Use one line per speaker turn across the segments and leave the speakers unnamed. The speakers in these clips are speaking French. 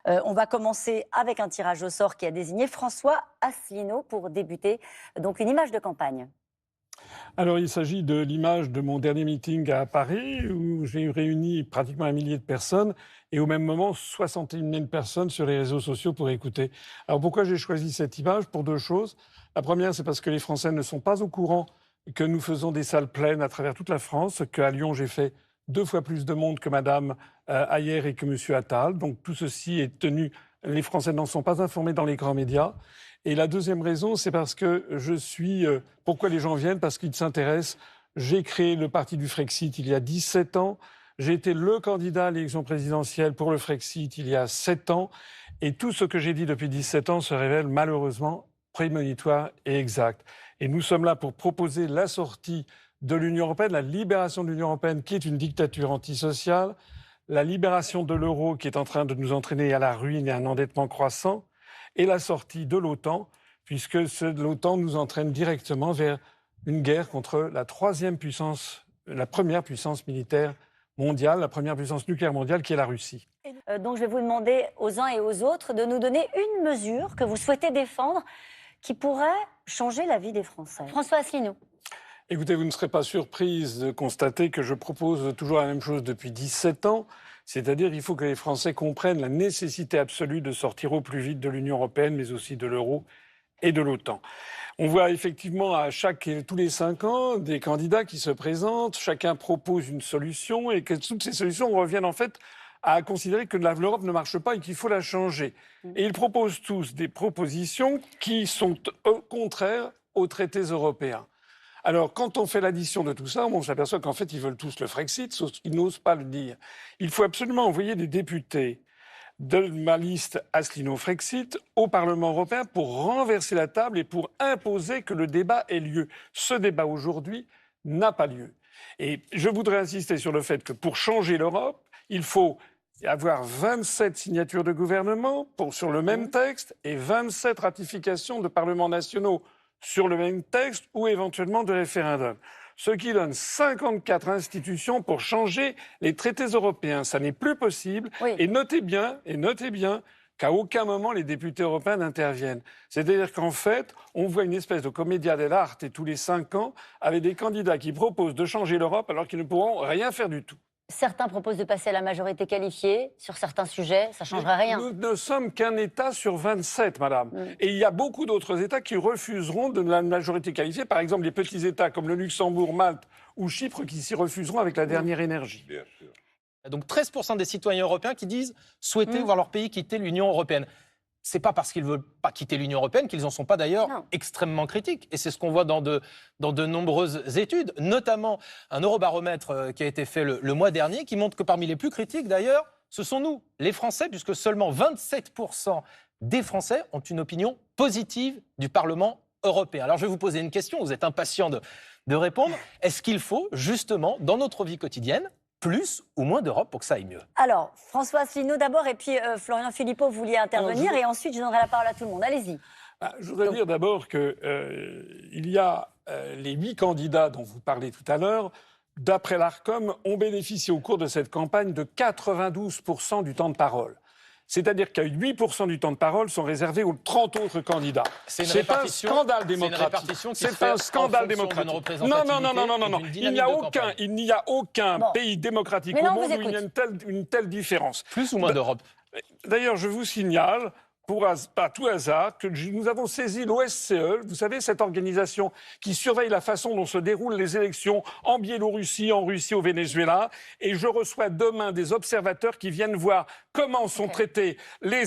On va commencer avec un tirage au sort qui a désigné François Asselineau pour débuter. Donc une image de campagne.
Alors, il s'agit de l'image de mon dernier meeting à Paris, où j'ai réuni pratiquement 1 millier de personnes, et au même moment, 61 000 personnes sur les réseaux sociaux pour écouter. Alors, pourquoi j'ai choisi cette image? Pour deux choses. La première, c'est parce que les Français ne sont pas au courant que nous faisons des salles pleines à travers toute la France, qu'à Lyon, j'ai fait 2 fois plus de monde que Madame Ayer et que Monsieur Attal. Donc, tout ceci est tenu. Les Français n'en sont pas informés dans les grands médias. Et la deuxième raison, c'est parce que je suis... pourquoi les gens viennent? Parce qu'ils s'intéressent. J'ai créé le parti du Frexit il y a 17 ans. J'ai été le candidat à l'élection présidentielle pour le Frexit il y a 7 ans. Et tout ce que j'ai dit depuis 17 ans se révèle malheureusement prémonitoire et exact. Et nous sommes là pour proposer la sortie de l'Union européenne, la libération de l'Union européenne qui est une dictature antisociale, la libération de l'euro qui est en train de nous entraîner à la ruine et à un endettement croissant, et la sortie de l'OTAN, puisque l'OTAN nous entraîne directement vers une guerre contre la troisième puissance, la première puissance militaire mondiale, la première puissance nucléaire mondiale, qui est la Russie.
Donc je vais vous demander aux uns et aux autres de nous donner une mesure que vous souhaitez défendre qui pourrait changer la vie des Français. François Asselineau.
Écoutez, vous ne serez pas surprise de constater que je propose toujours la même chose depuis 17 ans. C'est-à-dire qu'il faut que les Français comprennent la nécessité absolue de sortir au plus vite de l'Union européenne, mais aussi de l'euro et de l'OTAN. On voit effectivement tous les 5 ans des candidats qui se présentent, chacun propose une solution et que toutes ces solutions reviennent en fait à considérer que l'Europe ne marche pas et qu'il faut la changer. Et ils proposent tous des propositions qui sont contraires aux traités européens. Alors, quand on fait l'addition de tout ça, on s'aperçoit qu'en fait, ils veulent tous le Frexit, sauf qu'ils n'osent pas le dire. Il faut absolument envoyer des députés de ma liste Asselineau-Frexit au Parlement européen pour renverser la table et pour imposer que le débat ait lieu. Ce débat aujourd'hui n'a pas lieu. Et je voudrais insister sur le fait que pour changer l'Europe, il faut avoir 27 signatures de gouvernement sur le même texte et 27 ratifications de parlements nationaux sur le même texte ou éventuellement de référendum. Ce qui donne 54 institutions pour changer les traités européens. Ça n'est plus possible.
Oui.
Et notez bien qu'à aucun moment les députés européens n'interviennent. C'est-à-dire qu'en fait, on voit une espèce de commedia dell'arte tous les 5 ans avec des candidats qui proposent de changer l'Europe alors qu'ils ne pourront rien faire du tout.
Certains proposent de passer à la majorité qualifiée sur certains sujets, ça ne changera rien.
Nous ne sommes qu'un État sur 27, madame. Et il y a beaucoup d'autres États qui refuseront de la majorité qualifiée. Par exemple, les petits États comme le Luxembourg, Malte ou Chypre qui s'y refuseront avec la dernière énergie.
Bien sûr.
Donc 13% des citoyens européens qui disent souhaiter voir leur pays quitter l'Union européenne. C'est pas parce qu'ils veulent pas quitter l'Union européenne qu'ils en sont pas d'ailleurs extrêmement critiques. Et c'est ce qu'on voit dans de nombreuses études, notamment un eurobaromètre qui a été fait le mois dernier, qui montre que parmi les plus critiques d'ailleurs, ce sont nous, les Français, puisque seulement 27% des Français ont une opinion positive du Parlement européen. Alors je vais vous poser une question, vous êtes impatient de répondre. Est-ce qu'il faut justement, dans notre vie quotidienne, plus ou moins d'Europe pour que ça aille mieux?
Alors, François Asselineau d'abord, et puis Florian Philippot, vous vouliez intervenir, et ensuite je donnerai la parole à tout le monde. Allez-y.
Je voudrais dire d'abord qu'il y a les 8 candidats dont vous parlez tout à l'heure, d'après l'ARCOM, ont bénéficié au cours de cette campagne de 92% du temps de parole. C'est-à-dire que 8% du temps de parole sont réservés aux 30 autres candidats. C'est un scandale démocratique. C'est un scandale démocratique. Non. Il n'y a aucun pays démocratique au monde où il y a une telle différence.
Plus ou moins d'Europe?
D'ailleurs, je vous signale, par tout hasard, que nous avons saisi l'OSCE, vous savez, cette organisation qui surveille la façon dont se déroulent les élections en Biélorussie, en Russie, au Venezuela. Et je reçois demain des observateurs qui viennent voir comment sont traitées les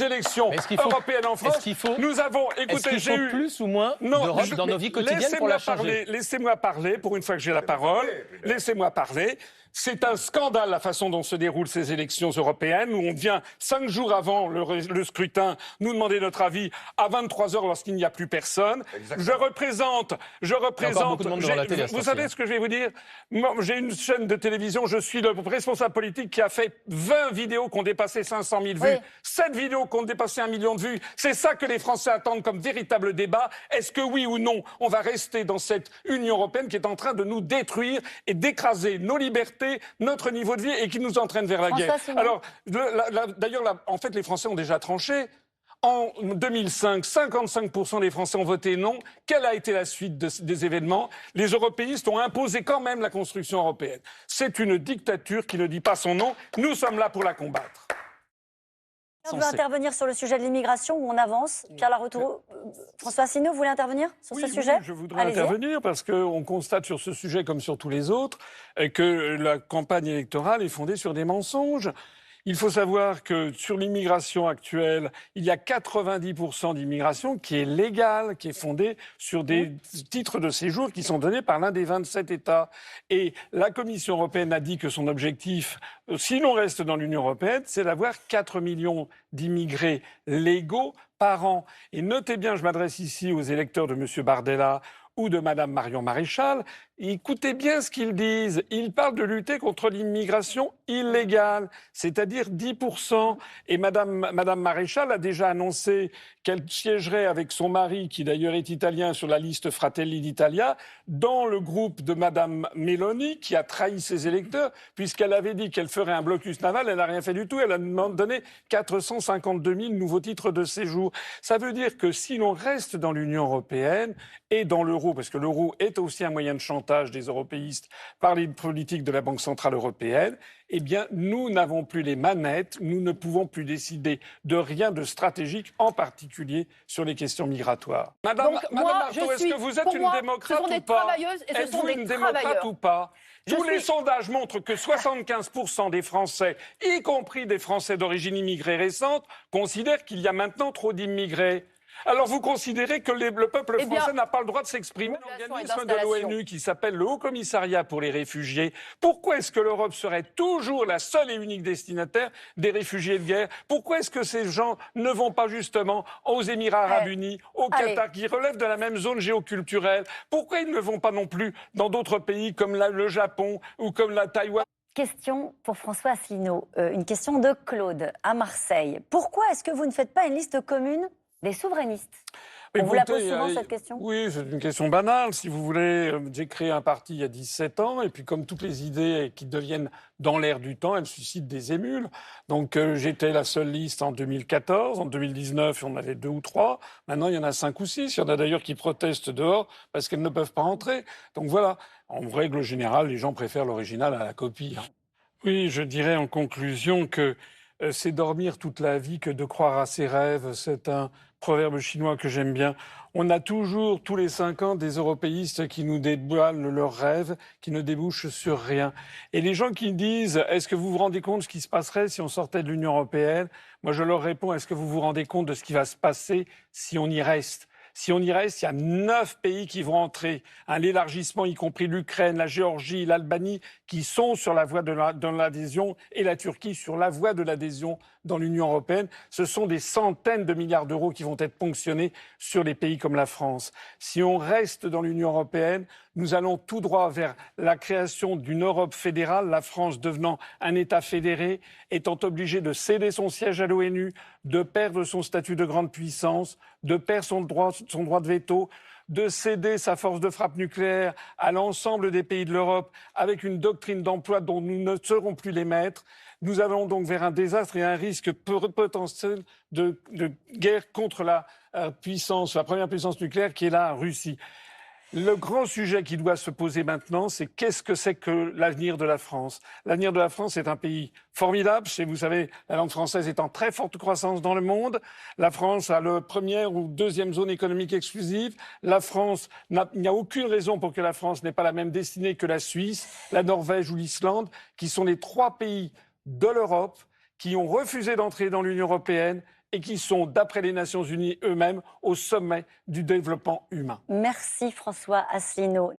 élections européennes en France. Nous avons, écoutez,
j'ai eu plus ou moins d'Europe dans nos vies quotidiennes pour la changer.
Laissez-moi parler, pour une fois que j'ai la parole. Laissez-moi parler. C'est un scandale la façon dont se déroulent ces élections européennes, où on vient 5 jours avant le scrutin nous demander notre avis à 23h lorsqu'il n'y a plus personne. Exactement. Je représente. Vous savez ce que je vais vous dire? J'ai une chaîne de télévision, je suis le responsable politique qui a fait 20 vidéos qui ont dépassé 500 000 vues, 7 vidéos qui ont dépassé 1 million de vues. C'est ça que les Français attendent comme véritable débat. Est-ce que oui ou non, on va rester dans cette Union européenne qui est en train de nous détruire et d'écraser nos libertés augmenter notre niveau de vie et qui nous entraîne vers la guerre. Alors, d'ailleurs, en fait, les Français ont déjà tranché. En 2005, 55% des Français ont voté non. Quelle a été la suite des événements? Les européistes ont imposé quand même la construction européenne. C'est une dictature qui ne dit pas son nom. Nous sommes là pour la combattre.
On veut intervenir sur le sujet de l'immigration où on avance. Pierre Laroutourou, François Asselineau, vous voulez intervenir sur ce sujet?
Oui, je voudrais intervenir parce qu'on constate sur ce sujet, comme sur tous les autres, que la campagne électorale est fondée sur des mensonges. Il faut savoir que sur l'immigration actuelle, il y a 90% d'immigration qui est légale, qui est fondée sur des titres de séjour qui sont donnés par l'un des 27 États. Et la Commission européenne a dit que son objectif, si l'on reste dans l'Union européenne, c'est d'avoir 4 millions d'immigrés légaux par an. Et notez bien, je m'adresse ici aux électeurs de M. Bardella ou de Mme Marion Maréchal, écoutez bien ce qu'ils disent. Ils parlent de lutter contre l'immigration illégale, c'est-à-dire 10%. Et Mme Maréchal a déjà annoncé qu'elle siégerait avec son mari, qui d'ailleurs est italien, sur la liste Fratelli d'Italia, dans le groupe de Mme Meloni, qui a trahi ses électeurs, puisqu'elle avait dit qu'elle ferait un blocus naval. Elle n'a rien fait du tout. Elle a donné 452 000 nouveaux titres de séjour. Ça veut dire que si l'on reste dans l'Union européenne et dans l'euro, parce que l'euro est aussi un moyen de chantage des européistes par les politiques de la Banque centrale européenne, eh bien, nous n'avons plus les manettes, nous ne pouvons plus décider de rien de stratégique, en particulier sur les questions migratoires. Madame Marteau, est-ce que vous êtes une démocrate ou pas? Êtes-vous une démocrate ou pas? Tous les sondages montrent que 75% des Français, y compris des Français d'origine immigrée récente, considèrent qu'il y a maintenant trop d'immigrés. Alors vous considérez que le peuple français n'a pas le droit de s'exprimer? L'organisme de l'ONU qui s'appelle le Haut Commissariat pour les réfugiés, pourquoi est-ce que l'Europe serait toujours la seule et unique destinataire des réfugiés de guerre? Pourquoi est-ce que ces gens ne vont pas justement aux Émirats Arabes Unis, au Qatar, qui relèvent de la même zone géoculturelle? Pourquoi ils ne vont pas non plus dans d'autres pays comme le Japon ou comme la Taïwan?
Question pour François Asselineau, une question de Claude à Marseille. Pourquoi est-ce que vous ne faites pas une liste commune des souverainistes? On vous la pose souvent, cette question?
Oui, c'est une question banale. Si vous voulez, j'ai créé un parti il y a 17 ans, et puis comme toutes les idées qui deviennent dans l'air du temps, elles suscitent des émules. Donc j'étais la seule liste en 2014. En 2019, on avait 2 ou 3. Maintenant, il y en a 5 ou 6. Il y en a d'ailleurs qui protestent dehors parce qu'elles ne peuvent pas entrer. Donc voilà, en règle générale, les gens préfèrent l'original à la copie. Oui, je dirais en conclusion que c'est dormir toute la vie que de croire à ses rêves. C'est un proverbe chinois que j'aime bien. On a toujours, tous les 5 ans, des européistes qui nous dévoilent leurs rêves, qui ne débouchent sur rien. Et les gens qui disent « Est-ce que vous vous rendez compte de ce qui se passerait si on sortait de l'Union européenne ?» Moi, je leur réponds « Est-ce que vous vous rendez compte de ce qui va se passer si on y reste ?» Si on y reste, il y a 9 pays qui vont entrer. L'élargissement, y compris l'Ukraine, la Géorgie, l'Albanie, qui sont sur la voie de l'adhésion, et la Turquie sur la voie de l'adhésion dans l'Union européenne. Ce sont des centaines de milliards d'euros qui vont être ponctionnés sur les pays comme la France. Si on reste dans l'Union européenne, nous allons tout droit vers la création d'une Europe fédérale, la France devenant un État fédéré, étant obligée de céder son siège à l'ONU, de perdre son statut de grande puissance, de perdre son droit de veto, de céder sa force de frappe nucléaire à l'ensemble des pays de l'Europe avec une doctrine d'emploi dont nous ne serons plus les maîtres. Nous allons donc vers un désastre et un risque potentiel de guerre contre la première puissance nucléaire qui est la Russie. Le grand sujet qui doit se poser maintenant, c'est qu'est-ce que c'est que l'avenir de la France? L'avenir de la France est un pays formidable. Vous savez, la langue française est en très forte croissance dans le monde. La France a la première ou deuxième zone économique exclusive. Il n'y a aucune raison pour que la France n'ait pas la même destinée que la Suisse, la Norvège ou l'Islande, qui sont les 3 pays de l'Europe qui ont refusé d'entrer dans l'Union européenne et qui sont, d'après les Nations Unies eux-mêmes, au sommet du développement humain.
Merci François Asselineau.